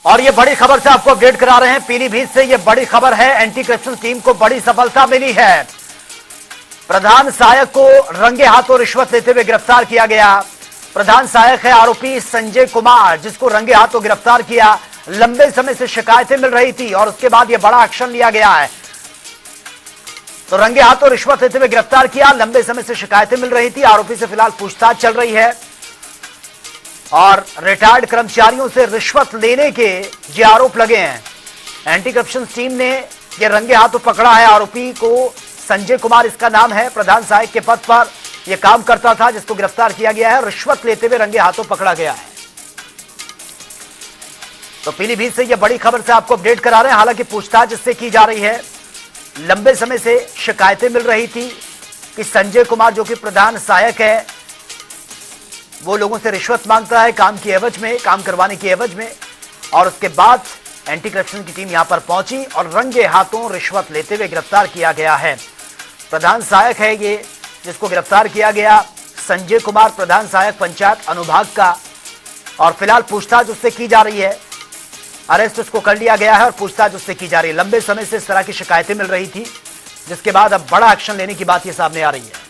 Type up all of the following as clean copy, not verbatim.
और ये बड़ी खबर से आपको अपडेट करा रहे हैं पीलीभीत से। ये बड़ी खबर है, एंटी करप्शन टीम को बड़ी सफलता मिली है। प्रधान सहायक को रंगे हाथों रिश्वत लेते हुए गिरफ्तार किया गया। प्रधान सहायक है आरोपी संजय कुमार, जिसको रंगे हाथों गिरफ्तार किया। लंबे समय से शिकायतें मिल रही थी और उसके बाद यह बड़ा एक्शन लिया गया है। तो रंगे हाथों रिश्वत लेते हुए गिरफ्तार किया। लंबे समय से शिकायतें मिल रही थी। आरोपी से फिलहाल पूछताछ चल रही है और रिटायर्ड कर्मचारियों से रिश्वत लेने के ये आरोप लगे हैं। एंटी करप्शन टीम ने यह रंगे हाथों पकड़ा है। आरोपी को संजय कुमार इसका नाम है, प्रधान सहायक के पद पर यह काम करता था, जिसको गिरफ्तार किया गया है। रिश्वत लेते हुए रंगे हाथों पकड़ा गया है। तो पीलीभीत से यह बड़ी खबर से आपको अपडेट करा रहे हैं। हालांकि पूछताछ इससे की जा रही है। लंबे समय से शिकायतें मिल रही थी कि संजय कुमार, जो कि प्रधान सहायक है, वो लोगों से रिश्वत मांगता है काम की एवज में, काम करवाने की एवज में। और उसके बाद एंटी करप्शन की टीम यहां पर पहुंची और रंगे हाथों रिश्वत लेते हुए गिरफ्तार किया गया है। प्रधान सहायक है ये, जिसको गिरफ्तार किया गया, संजय कुमार, प्रधान सहायक पंचायत अनुभाग का। और फिलहाल पूछताछ उससे की जा रही है। अरेस्ट उसको कर लिया गया है और पूछताछ उससे की जा रही है। लंबे समय से इस तरह की शिकायतें मिल रही थी, जिसके बाद अब बड़ा एक्शन लेने की बात यह सामने आ रही है।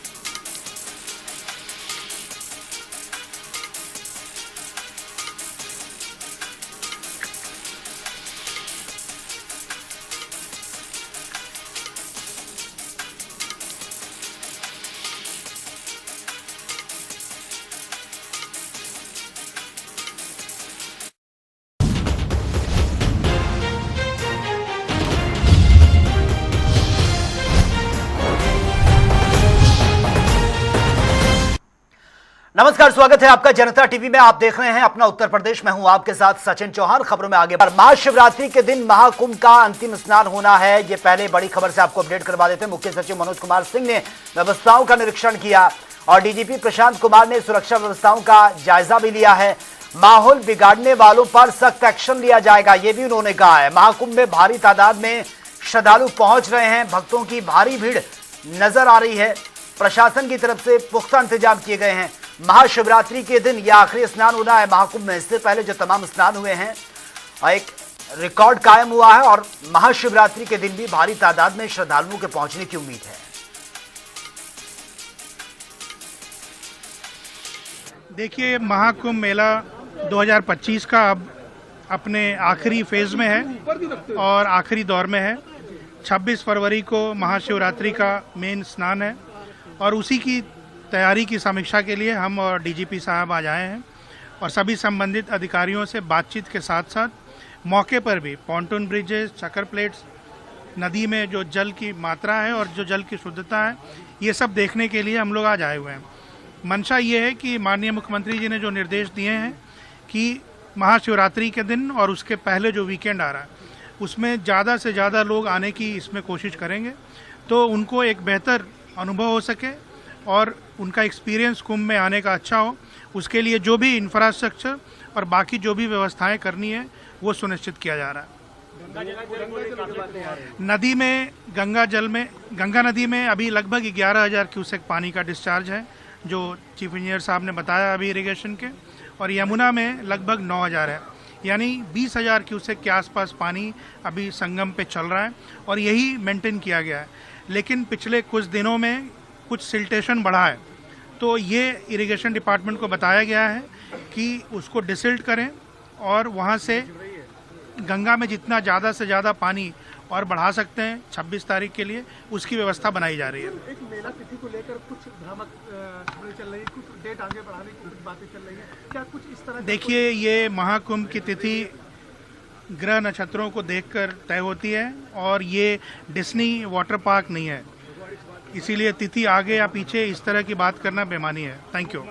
नमस्कार, स्वागत है आपका जनता टीवी में। आप देख रहे हैं अपना उत्तर प्रदेश। मैं हूं आपके साथ सचिन चौहान। खबरों में आगे महाशिवरात्रि के दिन महाकुंभ का अंतिम स्नान होना है। ये पहले बड़ी खबर से आपको अपडेट करवा देते हैं। मुख्य सचिव मनोज कुमार सिंह ने व्यवस्थाओं का निरीक्षण किया और डीजीपी प्रशांत कुमार ने सुरक्षा व्यवस्थाओं का जायजा भी लिया है। माहौल बिगाड़ने वालों पर सख्त एक्शन लिया जाएगा, ये भी उन्होंने कहा है। महाकुंभ में भारी तादाद में श्रद्धालु पहुंच रहे हैं। भक्तों की भारी भीड़ नजर आ रही है। प्रशासन की तरफ से पुख्ता इंतजाम किए गए हैं। महाशिवरात्रि के दिन यह आखिरी स्नान होना है महाकुंभ में। इससे पहले जो तमाम स्नान हुए हैं, एक रिकॉर्ड कायम हुआ है और महाशिवरात्रि के दिन भी भारी तादाद में श्रद्धालुओं के पहुंचने की उम्मीद है। देखिए, महाकुंभ मेला 2025 का अब अपने आखिरी फेज में है और आखिरी दौर में है। 26 फरवरी को महाशिवरात्रि का मेन स्नान है और उसी की तैयारी की समीक्षा के लिए हम और डीजीपी साहब आज आए हैं और सभी संबंधित अधिकारियों से बातचीत के साथ साथ मौके पर भी पॉन्टून ब्रिजेस, चक्कर प्लेट्स, नदी में जो जल की मात्रा है और जो जल की शुद्धता है, ये सब देखने के लिए हम लोग आज आए हुए हैं। मंशा ये है कि माननीय मुख्यमंत्री जी ने जो निर्देश दिए हैं कि महाशिवरात्रि के दिन और उसके पहले जो वीकेंड आ रहा है, उसमें ज़्यादा से ज़्यादा लोग आने की इसमें कोशिश करेंगे, तो उनको एक बेहतर अनुभव हो सके और उनका एक्सपीरियंस कुंभ में आने का अच्छा हो। उसके लिए जो भी इंफ्रास्ट्रक्चर और बाकी जो भी व्यवस्थाएं करनी है, वो सुनिश्चित किया जा रहा है। नदी में गंगा नदी में अभी लगभग 11,000 क्यूसेक पानी का डिस्चार्ज है, जो चीफ इंजीनियर साहब ने बताया अभी इरिगेशन के। और यमुना में लगभग 9,000 है, यानी 20,000 क्यूसेक के आसपास पानी अभी संगम पे चल रहा है और यही मेंटेन किया गया है। लेकिन पिछले कुछ दिनों में कुछ सिल्टेशन बढ़ा है, तो ये इरिगेशन डिपार्टमेंट को बताया गया है कि उसको डिसिल्ट करें और वहाँ से गंगा में जितना ज़्यादा से ज़्यादा पानी और बढ़ा सकते हैं 26 तारीख के लिए, उसकी व्यवस्था बनाई जा रही है। एक मेला तिथि को लेकर कुछ भ्रामक चल रही है, कुछ डेट आगे बढ़ाने की कुछ बातें चल रही है, क्या कुछ इस तरह? देखिए, ये महाकुंभ की तिथि ग्रह नक्षत्रों को देखकर तय होती है और ये डिज्नी वाटर पार्क नहीं है, इसीलिए तिथि आगे या पीछे इस तरह की बात करना बेमानी है। Thank you.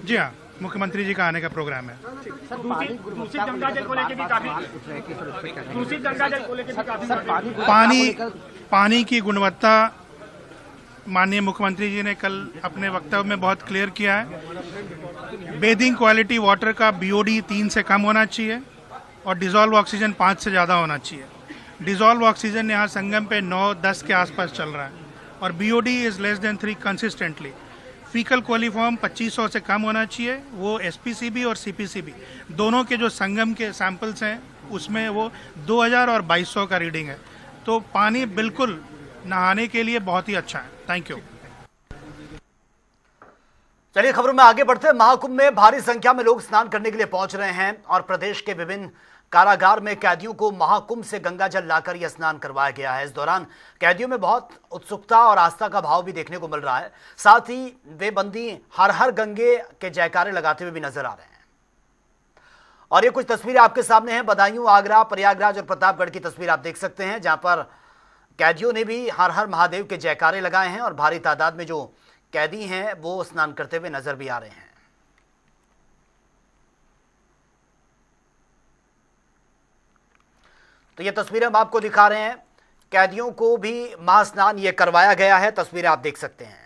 जी हाँ, मुख्यमंत्री जी का आने का प्रोग्राम है। पानी की गुणवत्ता माननीय मुख्यमंत्री जी ने कल अपने वक्तव्य में बहुत क्लियर किया है। बेदिंग क्वालिटी वाटर का BOD 3 से कम होना चाहिए और डिजॉल्व ऑक्सीजन 5 से ज़्यादा होना चाहिए। डिजॉल्व ऑक्सीजन यहाँ संगम पे 9-10 के आसपास चल रहा है और BOD is less than 3 consistently. Faecal coliform 2500 से कम होना चाहिए। वो एसपीसीबी और सीपीसीबी दोनों के जो संगम के सैंपल्स हैं उसमें वो 2000 और 2200 का रीडिंग है। तो पानी बिल्कुल नहाने के लिए बहुत ही अच्छा है। Thank you. चलिए खबरों में आगे बढ़ते हैं। महाकुंभ में भारी संख्या में लोग स्नान करने के लिए पहुंच रहे हैं और प्रदेश के विभिन्न कारागार में कैदियों को महाकुंभ से गंगा जल लाकर यह स्नान करवाया गया है। इस दौरान कैदियों में बहुत उत्सुकता और आस्था का भाव भी देखने को मिल रहा है। साथ ही वे बंदी हर हर गंगे के जयकारे लगाते हुए भी नजर आ रहे हैं। और ये कुछ तस्वीरें आपके सामने हैं। बदायूं, आगरा, प्रयागराज और प्रतापगढ़ की तस्वीर आप देख सकते हैं, जहां पर कैदियों ने भी हर हर महादेव के जयकारे लगाए हैं और भारी तादाद में जो कैदी हैं वो स्नान करते हुए नजर भी आ रहे हैं। तो ये तस्वीरें हम आपको दिखा रहे हैं। कैदियों को भी महास्नान ये करवाया गया है। तस्वीरें आप देख सकते हैं।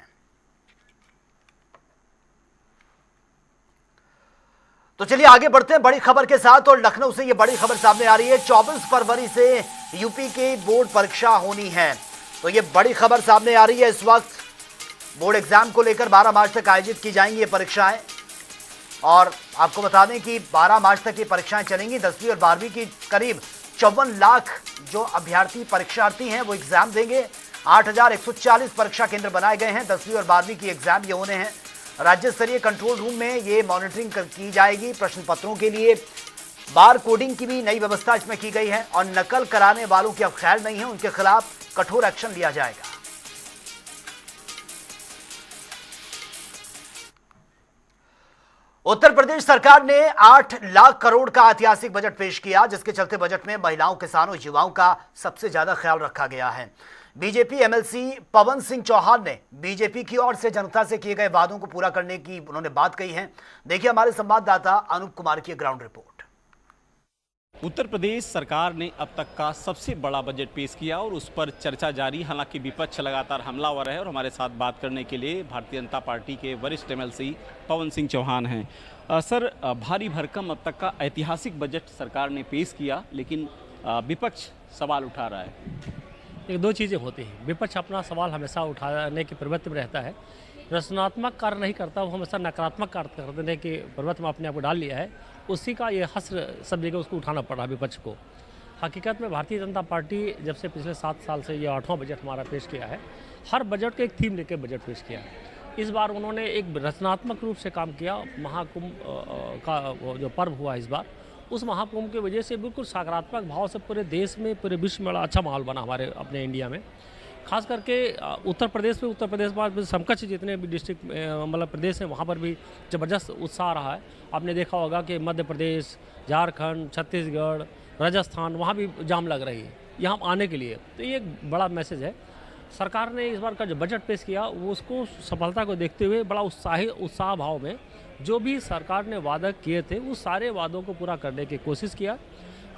तो चलिए आगे बढ़ते हैं बड़ी खबर के साथ। और लखनऊ से ये बड़ी खबर सामने आ रही है। 24 फरवरी से यूपी की बोर्ड परीक्षा होनी है। तो ये बड़ी खबर सामने आ रही है। इस वक्त बोर्ड एग्जाम को लेकर 12 मार्च तक आयोजित की जाएंगी ये परीक्षाएं। और आपको बता दें कि 12 मार्च तक ये परीक्षाएं चलेंगी। 10वीं और 12वीं की करीब 54 लाख जो अभ्यर्थी परीक्षार्थी हैं वो एग्जाम देंगे। 8140 परीक्षा केंद्र बनाए गए हैं। 10वीं और 12वीं की एग्जाम ये होने हैं। राज्य स्तरीय कंट्रोल रूम में ये मॉनिटरिंग की जाएगी। प्रश्न पत्रों के लिए बार कोडिंग की भी नई व्यवस्था इसमें की गई है और नकल कराने वालों की अब खैर नहीं है, उनके खिलाफ कठोर एक्शन लिया जाएगा। उत्तर प्रदेश सरकार ने 8 लाख करोड़ का ऐतिहासिक बजट पेश किया, जिसके चलते बजट में महिलाओं, किसानों, युवाओं का सबसे ज्यादा ख्याल रखा गया है। बीजेपी एमएलसी पवन सिंह चौहान ने बीजेपी की ओर से जनता से किए गए वादों को पूरा करने की उन्होंने बात कही है। देखिए हमारे संवाददाता अनूप कुमार की ग्राउंड रिपोर्ट। उत्तर प्रदेश सरकार ने अब तक का सबसे बड़ा बजट पेश किया और उस पर चर्चा जारी। हालांकि विपक्ष लगातार हमलावर है और हमारे साथ बात करने के लिए भारतीय जनता पार्टी के वरिष्ठ एमएलसी पवन सिंह चौहान हैं। सर, भारी भरकम अब तक का ऐतिहासिक बजट सरकार ने पेश किया, लेकिन विपक्ष सवाल उठा रहा है। एक दो चीज़ें होती हैं। विपक्ष अपना सवाल हमेशा उठाने की प्रवृत्ति में रहता है। रचनात्मक कार्य नहीं करता, वो हमेशा नकारात्मक कार्य करने की प्रवृत्ति में अपने आप को डाल लिया है। उसी का ये हस्र सब जगह उसको उठाना पड़ा विपक्ष को। हकीकत में भारतीय जनता पार्टी जब से पिछले 7 साल से ये 8वां बजट हमारा पेश किया है, हर बजट को एक थीम लेकर बजट पेश किया है। इस बार उन्होंने एक रचनात्मक रूप से काम किया। महाकुंभ का जो पर्व हुआ इस बार, उस महाकुंभ की वजह से बिल्कुल सकारात्मक भाव से पूरे देश में, पूरे विश्व में बड़ा अच्छा माहौल बना हमारे अपने इंडिया में। खास करके उत्तर प्रदेश में समकक्ष जितने भी डिस्ट्रिक्ट मतलब प्रदेश हैं वहाँ पर भी ज़बरदस्त उत्साह रहा है। आपने देखा होगा कि मध्य प्रदेश, झारखंड, छत्तीसगढ़, राजस्थान, वहाँ भी जाम लग रही है यहाँ आने के लिए। तो ये एक बड़ा मैसेज है। सरकार ने इस बार का जो बजट पेश किया वो उसको सफलता को देखते हुए बड़ा उत्साह भाव में जो भी सरकार ने वादा किए थे उस सारे वादों को पूरा करने की कोशिश किया।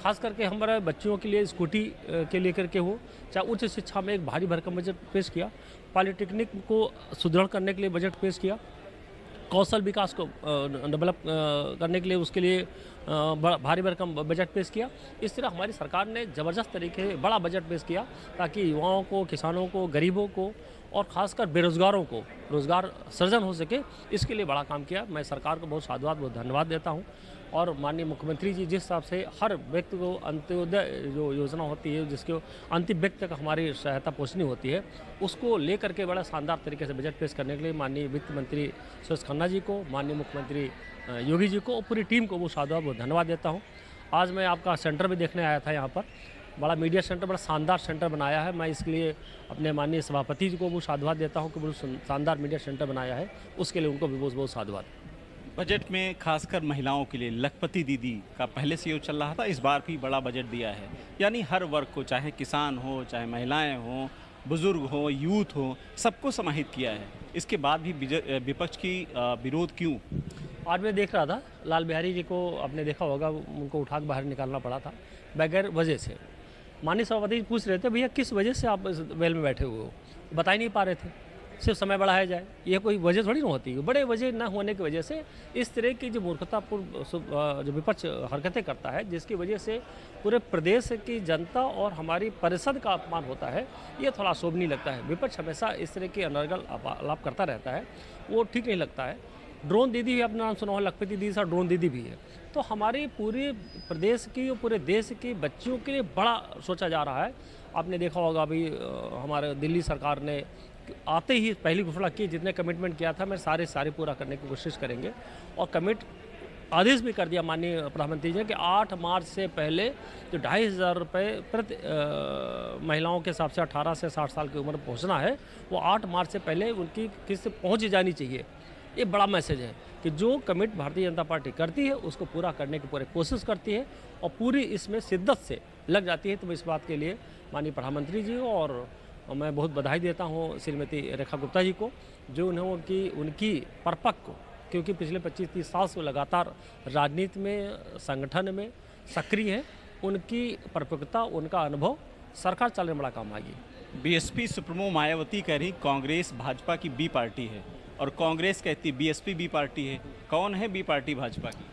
खास करके हमारे बच्चों के लिए स्कूटी के लेकर के हो, चाहे उच्च शिक्षा में एक भारी भरकम बजट पेश किया, पॉलिटेक्निक को सुदृढ़ करने के लिए बजट पेश किया, कौशल विकास को डेवलप करने के लिए उसके लिए भारी भरकम बजट पेश किया। इस तरह हमारी सरकार ने ज़बरदस्त तरीके से बड़ा बजट पेश किया ताकि युवाओं को, किसानों को, गरीबों को और ख़ासकर बेरोज़गारों को रोज़गार सृजन हो सके, इसके लिए बड़ा काम किया। मैं सरकार को बहुत साधुवाद, बहुत धन्यवाद देता हूँ। और माननीय मुख्यमंत्री जी जिस हिसाब से हर व्यक्ति को अंत्योदय जो योजना होती है जिसके अंतिम व्यक्ति तक हमारी सहायता पहुँचनी होती है, उसको लेकर के बड़ा शानदार तरीके से बजट पेश करने के लिए माननीय वित्त मंत्री सुरेश खन्ना जी को, माननीय मुख्यमंत्री योगी जी को और पूरी टीम को वो साधुवाद, बहुत धन्यवाद देता हूँ। आज मैं आपका सेंटर भी देखने आया था, यहाँ पर बड़ा मीडिया सेंटर, बड़ा शानदार सेंटर बनाया है। मैं इसके लिए अपने माननीय सभापति जी को वो साधुवाद देता हूँ कि बहुत शानदार मीडिया सेंटर बनाया है, उसके लिए उनको भी बहुत बहुत साधुवाद। बजट में खासकर महिलाओं के लिए लखपति दीदी का पहले से चल रहा था, इस बार भी बड़ा बजट दिया है। यानी हर वर्ग को, चाहे किसान हो, चाहे महिलाएं हों, बुजुर्ग हो, यूथ हो, सबको समाहित किया है। इसके बाद भी विपक्ष की विरोध क्यों? आज मैं देख रहा था लाल बिहारी जी को, आपने देखा होगा, उनको उठा के बाहर निकालना पड़ा था बगैर वजह से। माननीय सभापति जी पूछ रहे थे, भैया किस वजह से आप इस वेल में बैठे हुए हो, बता ही नहीं पा रहे थे। सिर्फ समय बढ़ाया जाए, ये कोई वजह थोड़ी ना होती है। बड़े वजह न होने की वजह से इस तरह की जो मूर्खतापूर्ण जो विपक्ष हरकतें करता है, जिसकी वजह से पूरे प्रदेश की जनता और हमारी परिषद का अपमान होता है, ये थोड़ा शोभनीय लगता है। विपक्ष हमेशा इस तरह की अनर्गल आलाप करता रहता है, वो ठीक नहीं लगता है। ड्रोन दीदी भी अपना नाम सुना हो, लखपति दीदी सा ड्रोन दीदी भी है। तो हमारी पूरे प्रदेश की और पूरे देश की बच्चियों के लिए बड़ा सोचा जा रहा है। आपने देखा होगा अभी हमारे दिल्ली सरकार ने आते ही पहली घोषणा की, जितने कमिटमेंट किया था मैं सारे पूरा करने की कोशिश करेंगे, और आदेश भी कर दिया माननीय प्रधानमंत्री जी ने कि 8 मार्च से पहले जो 2,500 रुपये प्रति महिलाओं के हिसाब से 18 से 60 साल की उम्र पहुंचना है, वो 8 मार्च से पहले उनकी किस्त पहुंच जानी चाहिए। ये बड़ा मैसेज है कि जो कमिट भारतीय जनता पार्टी करती है उसको पूरा करने की पूरी कोशिश करती है और पूरी इसमें शिद्दत से लग जाती है। तो मैं इस बात के लिए माननीय प्रधानमंत्री जी और मैं बहुत बधाई देता हूँ श्रीमती रेखा गुप्ता जी को, जो उनकी परिपक्व, क्योंकि पिछले 25-30 साल से लगातार राजनीति में, संगठन में सक्रिय है, उनकी परिपक्वता, उनका अनुभव सरकार चलाने में बड़ा काम आएगी। बीएसपी सुप्रीमो मायावती कह रही कांग्रेस भाजपा की बी पार्टी है और कांग्रेस कहती बीएसपी बी पार्टी है। कौन है बी पार्टी भाजपा की?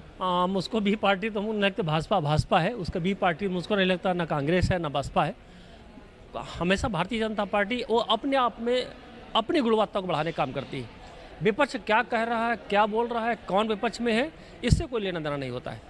मुझको बी पार्टी तो मुझे लगता भाजपा है, उसका बी पार्टी मुझको नहीं लगता, ना कांग्रेस है ना बसपा है। हमेशा भारतीय जनता पार्टी वो अपने आप में अपनी गुणवत्ता को बढ़ाने का काम करती है। विपक्ष क्या कह रहा है, क्या बोल रहा है, कौन विपक्ष में है, इससे कोई लेना देना नहीं होता है।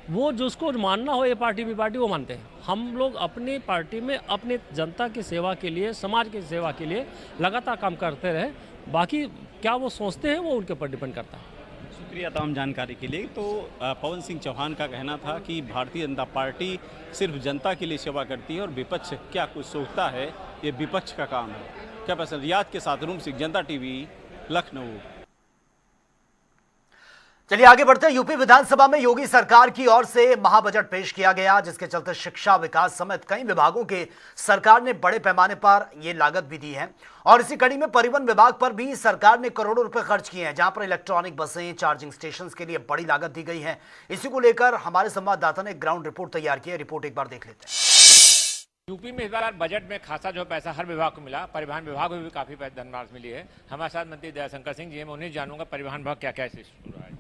वो जिसको मानना हो ये पार्टी बी पार्टी वो मानते हैं। हम लोग अपनी पार्टी में अपने जनता की सेवा के लिए, समाज की सेवा के लिए लगातार काम करते रहे। बाकी क्या वो सोचते हैं वो उनके ऊपर डिपेंड करता है। शुक्रिया तमाम जानकारी के लिए। तो पवन सिंह चौहान का कहना था कि भारतीय जनता पार्टी सिर्फ जनता के लिए सेवा करती है और विपक्ष क्या कुछ सोचता है ये विपक्ष का काम है। क्या पसंद रियाज के साथ रूम सिंह, जनता टीवी, लखनऊ। चलिए आगे बढ़ते हैं। यूपी विधानसभा में योगी सरकार की ओर से महाबजट पेश किया गया, जिसके चलते शिक्षा, विकास समेत कई विभागों के सरकार ने बड़े पैमाने पर यह लागत भी दी है। और इसी कड़ी में परिवहन विभाग पर भी सरकार ने करोड़ों रुपए खर्च किए हैं, जहां पर इलेक्ट्रॉनिक बसें, चार्जिंग स्टेशन के लिए बड़ी लागत दी गई है। इसी को लेकर हमारे संवाददाता ने ग्राउंड रिपोर्ट तैयार की है। रिपोर्ट एक बार देख लेते हैं। यूपी में इस बार बजट में खासा जो पैसा हर विभाग को मिला, परिवहन विभाग में भी काफी धनराशि मिली है। हमारे साथ मंत्री दयाशंकर सिंह जी, मैं उन्हें जानूंगा परिवहन विभाग क्या क्या शुरू रहा है।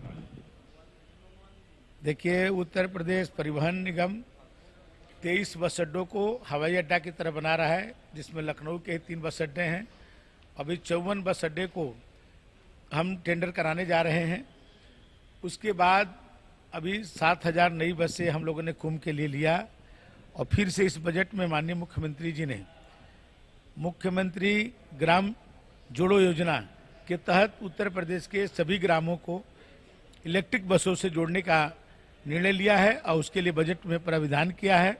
देखिए, उत्तर प्रदेश परिवहन निगम 23 बस अड्डों को हवाई अड्डा की तरह बना रहा है, जिसमें लखनऊ के 3 बस अड्डे हैं। अभी 54 बस अड्डे को हम टेंडर कराने जा रहे हैं। उसके बाद अभी 7,000 नई बसें हम लोगों ने कुंभ के लिए लिया। और फिर से इस बजट में माननीय मुख्यमंत्री जी ने मुख्यमंत्री ग्राम जोड़ो योजना के तहत उत्तर प्रदेश के सभी ग्रामों को इलेक्ट्रिक बसों से जोड़ने का निर्णय लिया है और उसके लिए बजट में प्राविधान किया है।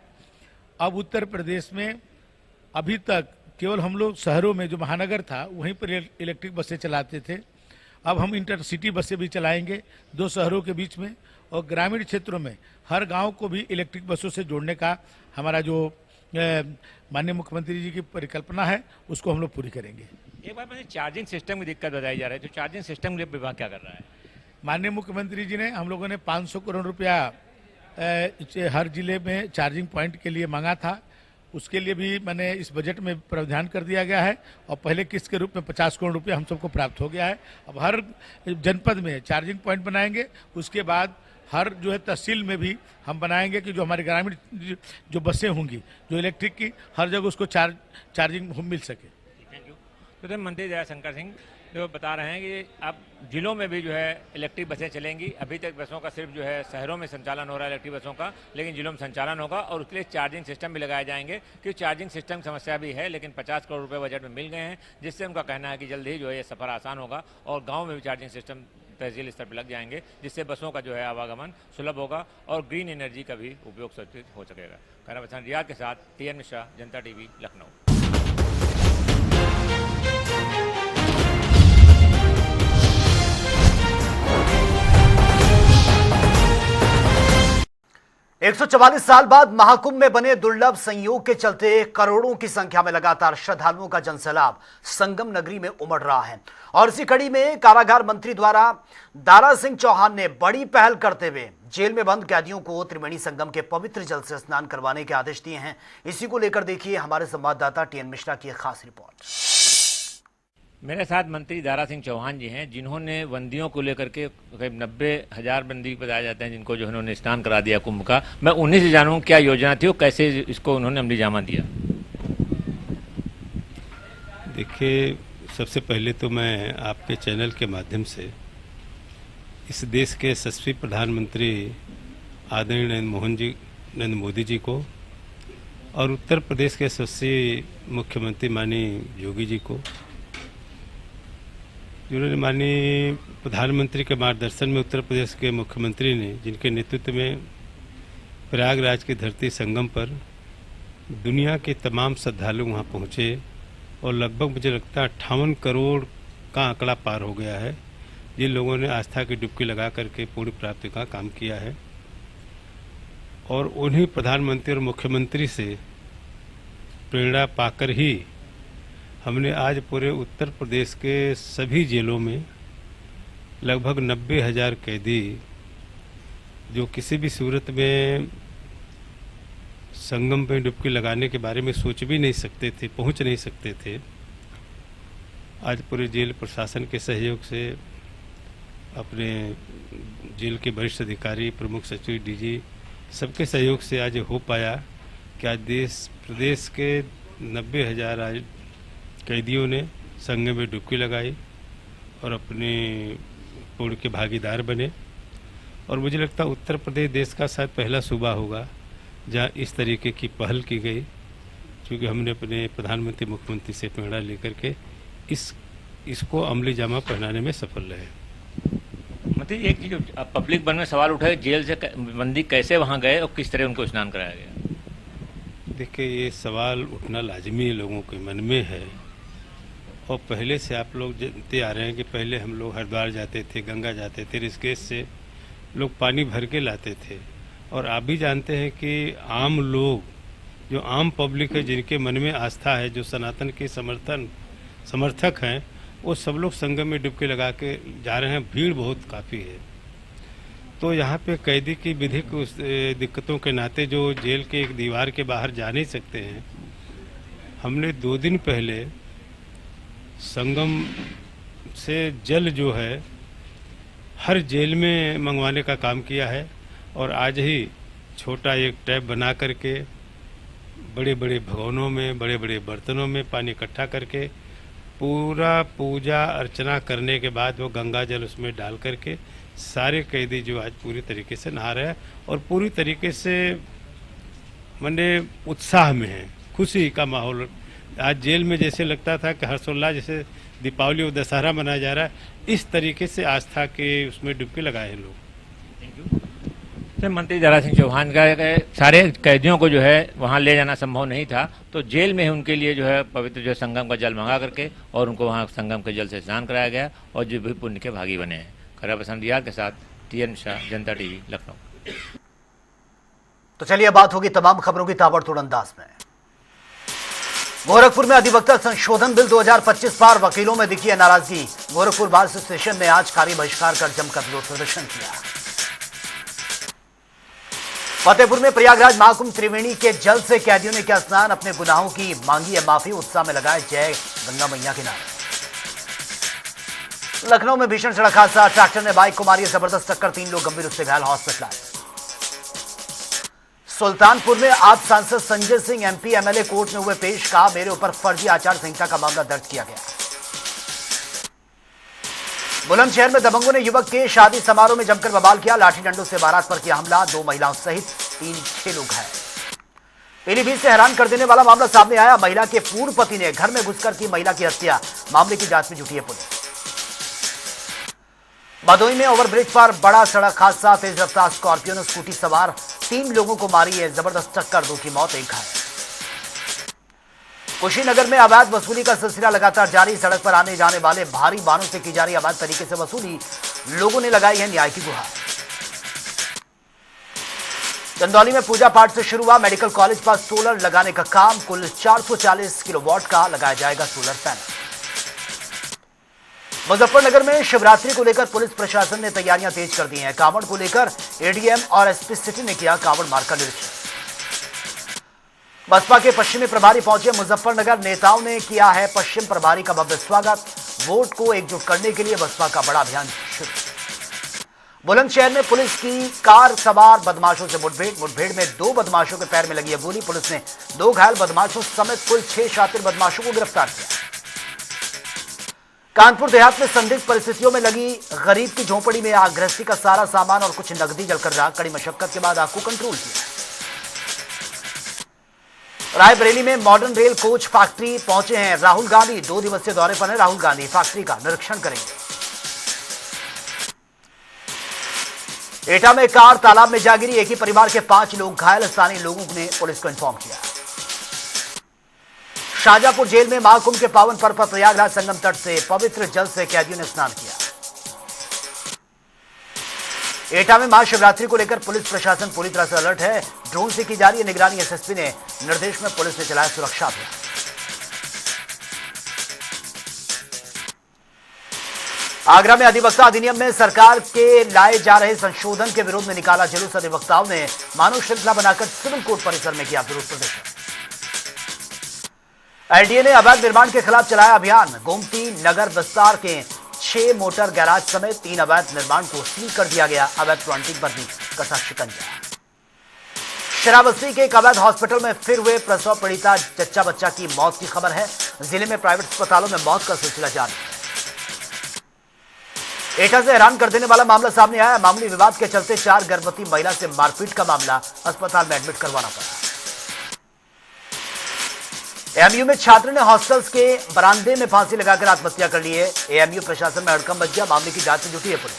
अब उत्तर प्रदेश में अभी तक केवल हम लोग शहरों में जो महानगर था वहीं पर इलेक्ट्रिक बसें चलाते थे। अब हम इंटरसिटी बसें भी चलाएंगे 2 शहरों के बीच में, और ग्रामीण क्षेत्रों में हर गांव को भी इलेक्ट्रिक बसों से जोड़ने का हमारा जो माननीय मुख्यमंत्री जी की परिकल्पना है उसको हम लोग पूरी करेंगे। एक बार मुझे चार्जिंग सिस्टम की दिक्कत बताई जा रही है, तो चार्जिंग सिस्टम के लिए विभाग क्या कर रहा है? माननीय मुख्यमंत्री जी ने, हम लोगों ने 500 करोड़ रुपया हर जिले में चार्जिंग पॉइंट के लिए मांगा था। उसके लिए भी मैंने इस बजट में प्रावधान कर दिया गया है और पहले किस्त के रूप में 50 करोड़ रुपया हम सबको प्राप्त हो गया है। अब हर जनपद में चार्जिंग पॉइंट बनाएंगे। उसके बाद हर जो है तहसील में भी हम बनाएंगे कि जो हमारे ग्रामीण जो बसें होंगी जो इलेक्ट्रिक की, हर जगह उसको चार्जिंग मिल सके। Thank you. तो मंत्री दयाशंकर सिंह जो बता रहे हैं कि अब जिलों में भी जो है इलेक्ट्रिक बसें चलेंगी। अभी तक बसों का सिर्फ जो है शहरों में संचालन हो रहा है इलेक्ट्रिक बसों का, लेकिन जिलों में संचालन होगा और उसके लिए चार्जिंग सिस्टम भी लगाए जाएंगे। क्योंकि चार्जिंग सिस्टम की समस्या भी है, लेकिन 50 करोड़ रुपए बजट में मिल गए हैं, जिससे उनका कहना है कि जल्द ही जो है ये सफर आसान होगा और गाँव में भी चार्जिंग सिस्टम तहसील स्तर पर लग जाएंगे, जिससे बसों का जो है आवागमन सुलभ होगा और ग्रीन एनर्जी का भी उपयोग सुरक्षित हो सकेगा। कैमरा पर्सन रियाज के साथ TN मिश्रा, जनता टीवी, लखनऊ। एक 144 साल बाद महाकुंभ में बने दुर्लभ संयोग के चलते करोड़ों की संख्या में लगातार श्रद्धालुओं का जनसैलाब संगम नगरी में उमड़ रहा है। और इसी कड़ी में कारागार मंत्री द्वारा दारा सिंह चौहान ने बड़ी पहल करते हुए जेल में बंद कैदियों को त्रिवेणी संगम के पवित्र जल से स्नान करवाने के आदेश दिए हैं। इसी को लेकर देखिए हमारे संवाददाता TN मिश्रा की एक खास रिपोर्ट। मेरे साथ मंत्री दारा सिंह चौहान जी हैं, जिन्होंने बंदियों को लेकर के करीब 90,000 बंदी बताए जाते हैं जिनको जो उन्होंने स्नान करा दिया कुंभ का। मैं उन्हीं से जानूँ क्या योजना थी और कैसे इसको उन्होंने अमली जामा दिया। देखिए, सबसे पहले तो मैं आपके चैनल के माध्यम से इस देश के यशस्वी प्रधानमंत्री आदरणीय नरेंद्र मोदी जी को और उत्तर प्रदेश के यशस्वी मुख्यमंत्री माननीय योगी जी को, जिन्होंने माननीय प्रधानमंत्री के मार्गदर्शन में उत्तर प्रदेश के मुख्यमंत्री ने, जिनके नेतृत्व में प्रयागराज की धरती संगम पर दुनिया के तमाम श्रद्धालु वहाँ पहुँचे और लगभग मुझे लगता है 58 करोड़ का आंकड़ा पार हो गया है, जिन लोगों ने आस्था की डुबकी लगा करके पूरी प्राप्ति का काम किया है। और उन्हीं प्रधानमंत्री और मुख्यमंत्री से प्रेरणा पाकर ही हमने आज पूरे उत्तर प्रदेश के सभी जेलों में लगभग 90,000 कैदी, जो किसी भी सूरत में संगम में डुबकी लगाने के बारे में सोच भी नहीं सकते थे, पहुंच नहीं सकते थे, आज पूरे जेल प्रशासन के सहयोग से, अपने जेल के वरिष्ठ अधिकारी, प्रमुख सचिव, डीजी, सबके सहयोग से आज हो पाया कि आज प्रदेश के 90,000 आज कैदियों ने संगम में डुबकी लगाई और अपने पुण्य के भागीदार बने। और मुझे लगता है उत्तर प्रदेश देश का शायद पहला सूबा होगा जहाँ इस तरीके की पहल की गई, क्योंकि हमने अपने प्रधानमंत्री मुख्यमंत्री से प्रेरणा लेकर के इसको अमली जामा पहनाने में सफल रहे। मतलब एक चीज पब्लिक मन में सवाल उठा है, जेल से बंदी कैसे वहाँ गए और किस तरह उनको स्नान कराया गया। देखिए, ये सवाल उठना लाजमी लोगों के मन में है और पहले से आप लोग जानते आ रहे हैं कि पहले हम लोग हरिद्वार जाते थे, गंगा जाते थे, ऋषिकेश से लोग पानी भर के लाते थे। और आप भी जानते हैं कि आम लोग, जो आम पब्लिक है, जिनके मन में आस्था है, जो सनातन के समर्थक हैं, वो सब लोग संगम में डुबकी लगा के जा रहे हैं। भीड़ बहुत काफ़ी है। तो यहाँ पे कैदी की विधिक दिक्कतों के नाते जो जेल के एक दीवार के बाहर जा नहीं सकते हैं, हमने 2 दिन पहले संगम से जल जो है हर जेल में मंगवाने का काम किया है। और आज ही छोटा एक टैप बना करके बड़े बड़े भगोनों में, बड़े बड़े बर्तनों में पानी इकट्ठा करके पूरा पूजा अर्चना करने के बाद वो गंगा जल उसमें डाल करके सारे कैदी जो आज पूरी तरीके से नहा रहे हैं और पूरी तरीके से मने उत्साह में है, खुशी का माहौल। आज जेल में जैसे लगता था कि हर्षोल्लास, जैसे दीपावली और दशहरा मनाया जा रहा है, इस तरीके से आस्था के उसमें डुबकी लगाए हैं लोग। Thank you sir. मंत्री दारा सिंह चौहान का सारे कैदियों को जो है वहाँ ले जाना संभव नहीं था, तो जेल में ही उनके लिए जो है पवित्र जो संगम का जल मंगा करके और उनको वहाँ संगम के जल से स्नान कराया गया और जो भी पुण्य के भागी बने हैं। खरा पसंद यार के साथ TN शाह, जनता टीवी, लखनऊ। तो चलिए बात होगी तमाम खबरों की ताबड़तोड़ अंदाज में। गोरखपुर में अधिवक्ता संशोधन बिल 2025 पर वकीलों में दिखी है नाराजगी। गोरखपुर बार एसोसिएशन ने आज कार्य बहिष्कार कर जमकर विरोध प्रदर्शन किया। फतेहपुर में प्रयागराज महाकुंभ त्रिवेणी के जल से कैदियों ने किया स्नान, अपने गुनाहों की मांगी है माफी, उत्साह में लगाए जय गंगा मैया के नारे। लखनऊ में भीषण सड़क हादसा, ट्रैक्टर ने बाइक को मारी जबरदस्त टक्कर, 3 लोग गंभीर रूप से घायल, हॉस्पिटलाइज। सुल्तानपुर में आप सांसद Sanjay Singh MP MLA court में हुए पेश, कहा मेरे ऊपर फर्जी आचार संहिता का मामला दर्ज किया गया। बुलंदशहर में दबंगों ने युवक के शादी समारोह में जमकर बवाल किया, लाठी डंडों से बारात पर किया हमला, 2 महिलाओं सहित 6 लोग घायल। पीलीभीत से हैरान कर देने वाला मामला सामने आया, महिला के पूर्व पति ने घर में घुसकर की महिला की हत्या, मामले की जांच में जुटी है पुलिस। भदोही में ओवरब्रिज पर बड़ा सड़क हादसा, तेज रफ्तार स्कॉर्पियो ने स्कूटी सवार 3 लोगों को मारी है जबरदस्त टक्कर, 2 की मौत, 1 घायल। कुशीनगर में अवैध वसूली का सिलसिला लगातार जारी, सड़क पर आने जाने वाले भारी वाहनों से की जा रही अवैध तरीके से वसूली, लोगों ने लगाई है न्याय की गुहार। चंदौली में पूजा पाठ से शुरू हुआ मेडिकल कॉलेज पर सोलर लगाने का काम, कुल 440 किलोवाट का लगाया जाएगा सोलर पैनल। मुजफ्फरनगर में शिवरात्रि को लेकर पुलिस प्रशासन ने तैयारियां तेज कर दी हैं, कांवड़ को लेकर ADM और SP सिटी ने किया कांवड़ मार्ग का निरीक्षण। बसपा के पश्चिमी प्रभारी पहुंचे मुजफ्फरनगर, नेताओं ने किया है पश्चिम प्रभारी का भव्य स्वागत, वोट को एकजुट करने के लिए बसपा का बड़ा अभियान शुरू। बुलंदशहर में पुलिस की कार सवार बदमाशों से मुठभेड़ में 2 बदमाशों के पैर में लगी है गोली। पुलिस ने 2 घायल बदमाशों समेत कुल 6 शातिर बदमाशों को गिरफ्तार किया। कानपुर देहात में संदिग्ध परिस्थितियों में लगी गरीब की झोंपड़ी में आग। गृहस्थी का सारा सामान और कुछ नकदी जलकर राख। कड़ी मशक्कत के बाद आग को कंट्रोल किया। रायबरेली में मॉडर्न रेल कोच फैक्ट्री पहुंचे हैं राहुल गांधी। 2 दिवसीय दौरे पर हैं राहुल गांधी। फैक्ट्री का निरीक्षण करेंगे। एटा में कार तालाब में जा गिरी। एक ही परिवार के 5 लोग घायल। स्थानीय लोगों ने पुलिस को इन्फॉर्म किया। शाहजहांपुर जेल में महाकुंभ के पावन पर्व पर प्रयागराज संगम तट से पवित्र जल से कैदियों ने स्नान किया। एटा में महाशिवरात्रि को लेकर पुलिस प्रशासन पूरी तरह से अलर्ट है। ड्रोन से की जा रही है निगरानी। एसएसपी ने निर्देश में पुलिस ने चलाया सुरक्षा अभियान। आगरा में अधिवक्ता अधिनियम में सरकार के लाए जा रहे संशोधन के विरोध में निकाला जुलूस। अधिवक्ताओं ने मानव श्रृंखला बनाकर सिविल कोर्ट परिसर में किया विरोध प्रदर्शन। एलडीए ने अवैध निर्माण के खिलाफ चलाया अभियान। गोमती नगर विस्तार के 6 मोटर गैराज समेत 3 अवैध निर्माण को सील कर दिया गया। अवैध प्लांटिंग पर भी कसा शिकंजा। श्रावस्ती के एक अवैध हॉस्पिटल में फिर हुए प्रसव पीड़िता जच्चा बच्चा की मौत की खबर है। जिले में प्राइवेट अस्पतालों में मौत का सिलसिला जारी है। एटा से हैरान कर देने वाला मामला सामने आया। मामूली विवाद के चलते 4 गर्भवती महिला से मारपीट का मामला। अस्पताल में एडमिट करवाना पड़ा। एएमयू में छात्र ने हॉस्टल्स के बरामदे में फांसी लगाकर आत्महत्या कर ली है। एएमयू प्रशासन में हड़कंप मच गया। मामले की जांच में जुटी है पुलिस।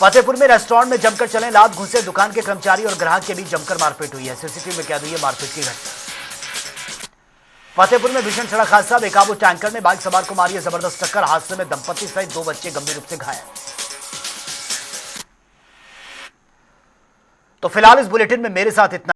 फतेहपुर में रेस्टोरेंट में जमकर चले लात घुसे। दुकान के कर्मचारी और ग्राहक के बीच जमकर मारपीट हुई है। सीसीटीवी में कैद हुई है मारपीट की घटना। फतेहपुर में भीषण सड़क हादसा। बेकाबू टैंकर ने बाइक सवार को मारी है जबरदस्त टक्कर। हादसे में दंपति सहित 2 बच्चे गंभीर रूप से घायल। तो फिलहाल इस बुलेटिन में मेरे साथ इतना।